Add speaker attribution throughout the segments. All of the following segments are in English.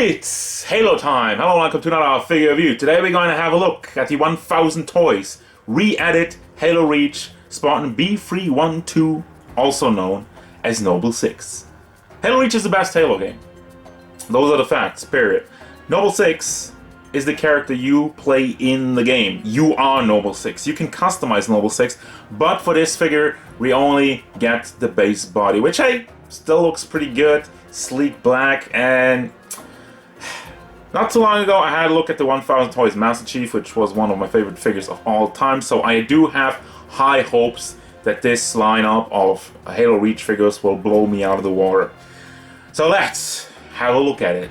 Speaker 1: It's Halo time! Hello and welcome to another figure review. Today we're going to have a look at the 1000 Toys re-edit haloreach Spartan B312, also known as Noble 6. Haloreach is the best Halo game. Those are the facts, period. Noble 6 is the character you play in the game. You are Noble 6. You can customize Noble 6, but for this figure we only get the base body, which hey, still looks pretty good. Sleek black, and not too long ago I had a look at the 1000 Toys Master Chief, which was one of my favorite figures of all time, so I do have high hopes that this lineup of haloreach figures will blow me out of the water. So let's have a look at it.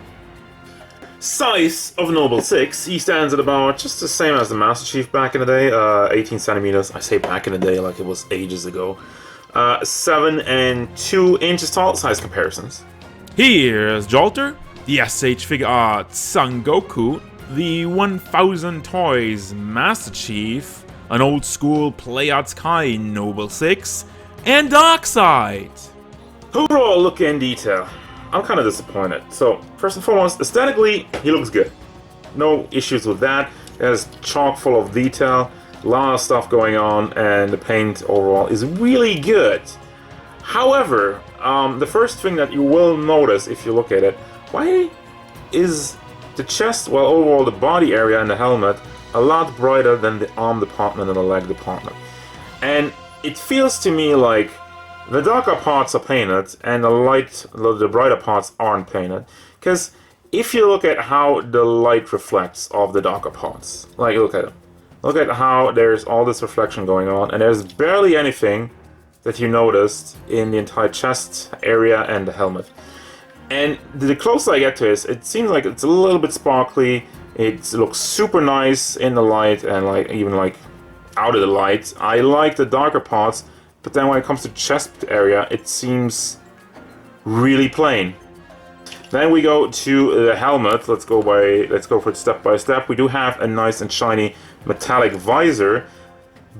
Speaker 1: Size of Noble 6, he stands at about just the same as the Master Chief back in the day, 18 centimeters. I say back in the day like it was ages ago. 7 and 2 inches tall, size comparisons.
Speaker 2: Here's Jolter, the SH Figure Arts Son Goku, the 1000 Toys Master Chief, an old school Play Arts Kai Noble 6, and Darkseid.
Speaker 1: Overall look in detail, I'm kind of disappointed. So first and foremost, aesthetically, he looks good. No issues with that. It's chock full of detail, a lot of stuff going on, and the paint overall is really good. However, the first thing that you will notice if you look at it, why is the chest, well overall the body area and the helmet, a lot brighter than the arm department and the leg department? And it feels to me like the darker parts are painted and the brighter parts aren't painted. Because if you look at how the light reflects off the darker parts, like look at it. Look at how there's all this reflection going on, and there's barely anything that you noticed in the entire chest area and the helmet. And the closer I get to it, it seems like it's a little bit sparkly. It looks super nice in the light and like even like out of the light. I like the darker parts, but then when it comes to chest area, it seems really plain. Then we go to the helmet. Let's go for it step by step. We do have a nice and shiny metallic visor,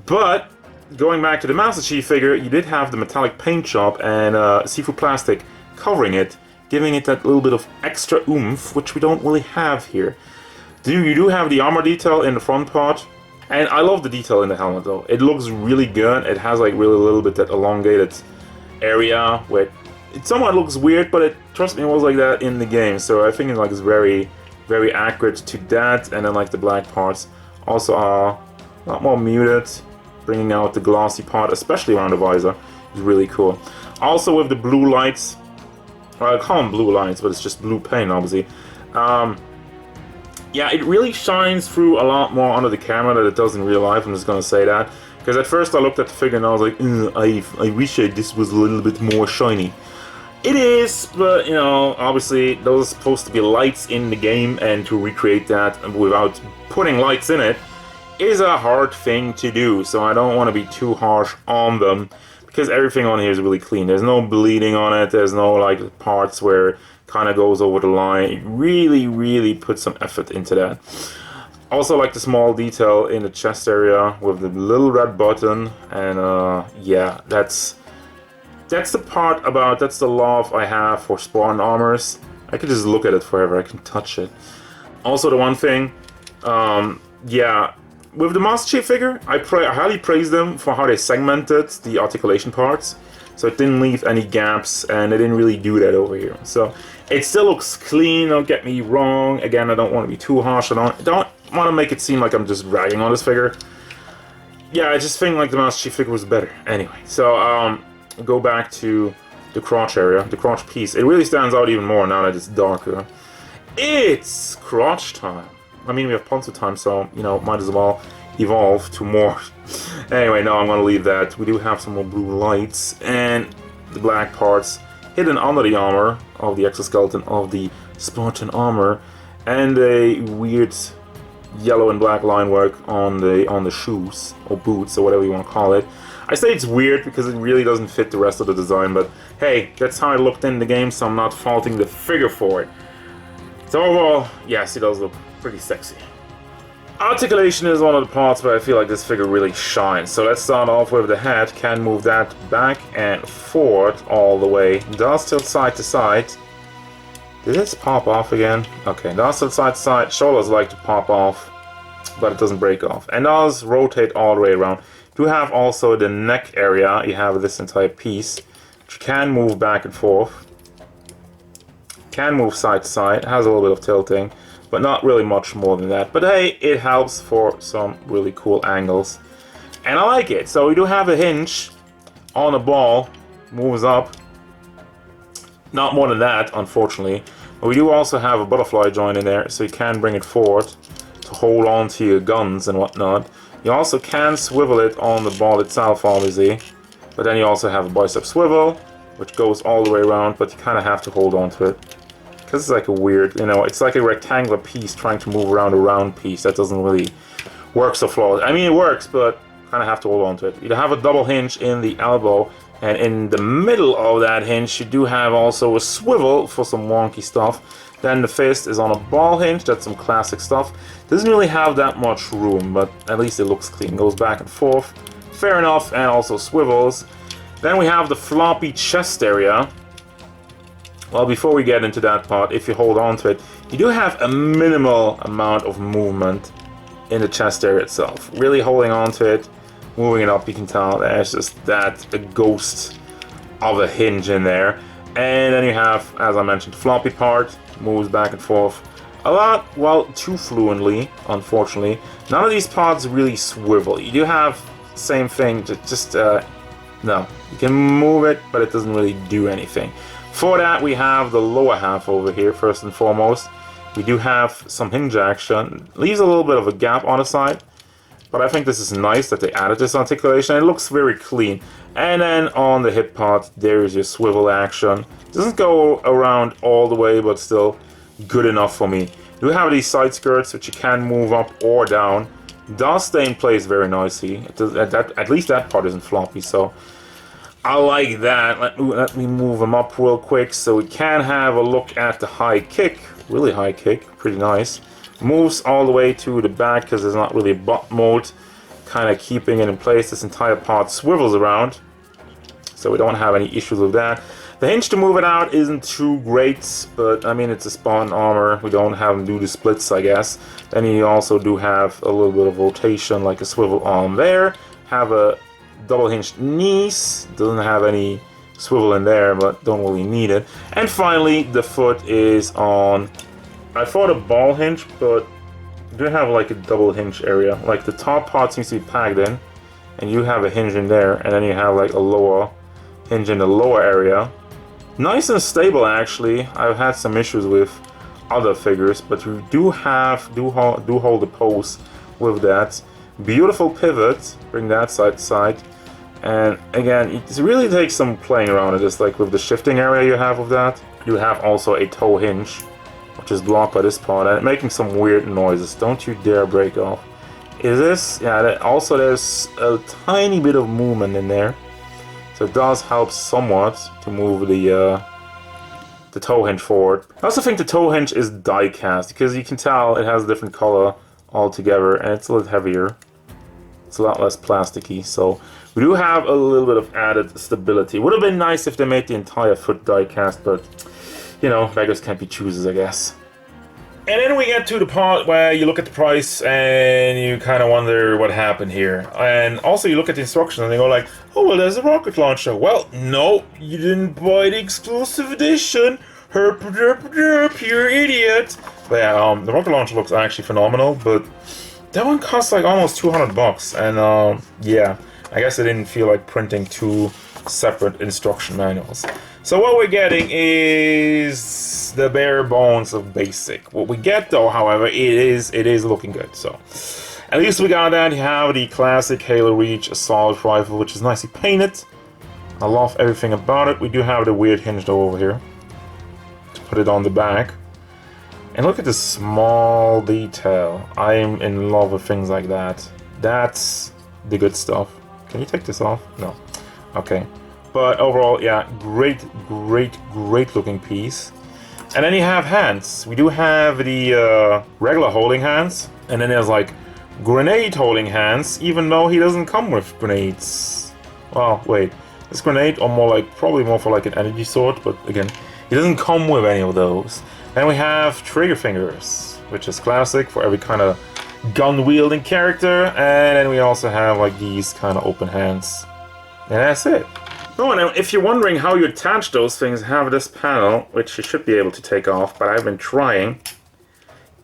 Speaker 1: but going back to the Master Chief figure, you did have the metallic paint job and seafood plastic covering it, giving it that little bit of extra oomph, which we don't really have here. You do have the armor detail in the front part, and I love the detail in the helmet though. It looks really good. It has like really a little bit that elongated area where it somewhat looks weird, but trust me, it was like that in the game. So I think it's very, very accurate to that. And then like the black parts also are a lot more muted, bringing out the glossy part, especially around the visor, is really cool. Also with the blue lights, well, I call them blue lights, but it's just blue paint, obviously. Yeah, it really shines through a lot more under the camera than it does in real life. I'm just gonna say that, because at first I looked at the figure and I was like, I wish this was a little bit more shiny. It is, but you know, obviously those are supposed to be lights in the game, and to recreate that without putting lights in it is a hard thing to do, so I don't want to be too harsh on them, because everything on here is really clean. There's no bleeding on it, there's no like parts where it kind of goes over the line. It really put some effort into that. Also like the small detail in the chest area with the little red button, and yeah, that's the part about, that's the love I have for Spartan armors. I could just look at it forever, I can touch it. Also the one thing, yeah, with the Master Chief figure, I highly praise them for how they segmented the articulation parts, so it didn't leave any gaps, and they didn't really do that over here. So it still looks clean, don't get me wrong. Again, I don't want to be too harsh, I don't want to make it seem like I'm just ragging on this figure. Yeah, I just think like the Master Chief figure was better. Anyway, so go back to the crotch area, the crotch piece. It really stands out even more now that it's darker. It's crotch time. I mean, we have Ponzo time, so, you know, might as well evolve to more. Anyway, no, I'm going to leave that. We do have some more blue lights, and the black parts hidden under the armor of the exoskeleton of the Spartan armor, and a weird yellow and black line work on the shoes, or boots, or whatever you want to call it. I say it's weird because it really doesn't fit the rest of the design, but hey, that's how it looked in the game, so I'm not faulting the figure for it. So overall, yes, it does look pretty sexy. Articulation is one of the parts where I feel like this figure really shines. So let's start off with the head. Can move that back and forward all the way. Does tilt side to side. Did this pop off again? Okay, nozzle side to side. Shoulders like to pop off, but it doesn't break off. And does rotate all the way around. You have also the neck area. You have this entire piece, which can move back and forth. Can move side to side. It has a little bit of tilting, but not really much more than that. But hey, it helps for some really cool angles. And I like it. So we do have a hinge on the ball. Moves up. Not more than that, unfortunately. But we do also have a butterfly joint in there, so you can bring it forward to hold on to your guns and whatnot. You also can swivel it on the ball itself, obviously. But then you also have a bicep swivel, which goes all the way around, but you kind of have to hold on to it. Because it's like a weird, you know, it's like a rectangular piece trying to move around a round piece. That doesn't really work so flawless. I mean, it works, but kind of have to hold on to it. You have a double hinge in the elbow, and in the middle of that hinge, you do have also a swivel for some wonky stuff. Then the fist is on a ball hinge. That's some classic stuff. Doesn't really have that much room, but at least it looks clean. Goes back and forth. Fair enough, and also swivels. Then we have the floppy chest area. Well, before we get into that part, if you hold on to it, you do have a minimal amount of movement in the chest area itself. Really holding on to it, moving it up, you can tell there's just a ghost of a hinge in there. And then you have, as I mentioned, the floppy part, moves back and forth a lot, well, too fluently, unfortunately. None of these pods really swivel. You do have the same thing, just no. You can move it, but it doesn't really do anything. For that, we have the lower half over here, first and foremost. We do have some hinge action. Leaves a little bit of a gap on the side, but I think this is nice that they added this articulation. It looks very clean. And then on the hip part, there's your swivel action. Doesn't go around all the way, but still good enough for me. You have these side skirts, which you can move up or down. Does stay in place very nicely. At least that part isn't floppy, so I like that. Let me move them up real quick so we can have a look at the high kick. Really high kick, pretty nice. Moves all the way to the back because there's not really a butt mode. Kind of keeping it in place. This entire part swivels around, so we don't have any issues with that. The hinge to move it out isn't too great, but I mean, it's a spawn armor. We don't have them do the splits, I guess. Then you also do have a little bit of rotation, like a swivel arm there. Have a double hinged knees. Doesn't have any swivel in there, but don't really need it. And finally, the foot is on, I thought a ball hinge, but you do have like a double hinge area. Like the top part seems to be packed in, and you have a hinge in there, and then you have like a lower hinge in the lower area. Nice and stable, actually. I've had some issues with other figures, but you do hold the pose with that. Beautiful pivot, bring that side to side. And again, it really takes some playing around with this, like with the shifting area you have with that. You have also a toe hinge, which is blocked by this part, and it's making some weird noises. Don't you dare break off. Is this? Yeah, also there's a tiny bit of movement in there. So it does help somewhat to move the toe hinge forward. I also think the toe hinge is die cast because you can tell it has a different color altogether, and it's a little heavier. It's a lot less plasticky, so we do have a little bit of added stability. Would have been nice if they made the entire foot die cast, but you know, beggars can't be choosers, I guess. And then we get to the part where you look at the price and you kind of wonder what happened here. And also you look at the instructions and they go like, oh, well, there's a rocket launcher. Well, no, you didn't buy the exclusive edition. Herp, derp, derp, you idiot. But yeah, the rocket launcher looks actually phenomenal, but that one costs like almost $200. And yeah, I guess I didn't feel like printing two separate instruction manuals. So what we're getting is the bare bones of basic. What we get though, however, it is looking good. So at least we got that. You have the classic haloreach assault rifle, which is nicely painted. I love everything about it. We do have the weird hinge though over here to put it on the back. And look at this small detail. I am in love with things like that. That's the good stuff. Can you take this off? No. Okay. But overall, yeah, great looking piece. And then you have hands. We do have the regular holding hands. And then there's like grenade holding hands, even though he doesn't come with grenades. Well, wait. This grenade or more like, probably more for like an energy sword, but again, he doesn't come with any of those. Then we have trigger fingers, which is classic for every kind of gun-wielding character. And then we also have like these kind of open hands. And that's it. Oh, now if you're wondering how you attach those things, have this panel, which you should be able to take off, but I've been trying.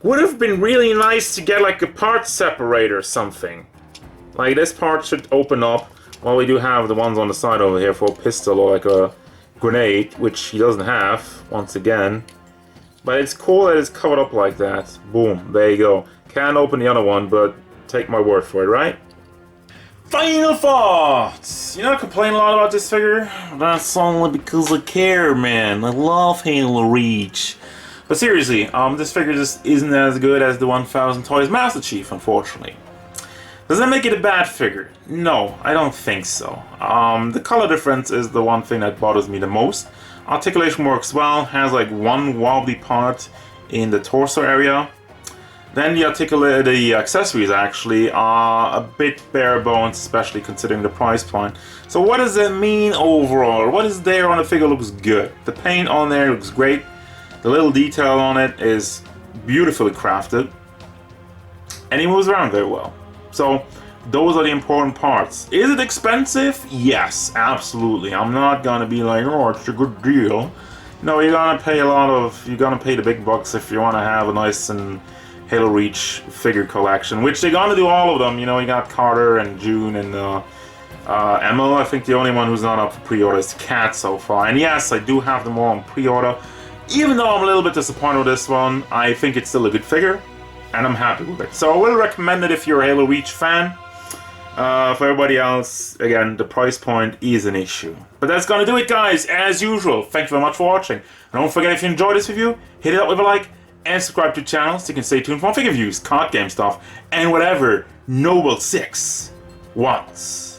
Speaker 1: Would have been really nice to get like a part separator or something. Like this part should open up, while we do have the ones on the side over here for a pistol or like a grenade, which he doesn't have, once again. But it's cool that it's covered up like that. Boom, there you go. Can't open the other one, but take my word for it, right? Final thoughts! You know, I complain a lot about this figure. That's only because I care, man. I love haloreach. But seriously, this figure just isn't as good as the 1000 Toys Master Chief, unfortunately. Does that make it a bad figure? No, I don't think so. The color difference is the one thing that bothers me the most. Articulation works well, has like one wobbly part in the torso area. Then the accessories actually are a bit bare bones, especially considering the price point. So what does that mean overall? What is there on the figure looks good. The paint on there looks great. The little detail on it is beautifully crafted. And he moves around very well. So those are the important parts. Is it expensive? Yes, absolutely. I'm not gonna be like, oh, it's a good deal. No, you're gonna pay the big bucks if you wanna have a nice and haloreach figure collection, which they're gonna do all of them. You know, you got Carter and June and Emma. I think the only one who's not up for pre-order is Cat so far. And yes, I do have them all on pre-order. Even though I'm a little bit disappointed with this one, I think it's still a good figure, and I'm happy with it. So I will recommend it if you're a haloreach fan. For everybody else, again, the price point is an issue. But that's gonna do it, guys. As usual, thank you very much for watching. And don't forget, if you enjoyed this review, hit it up with a like, and subscribe to the channel so you can stay tuned for more figure reviews, card game stuff, and whatever Noble 6 wants.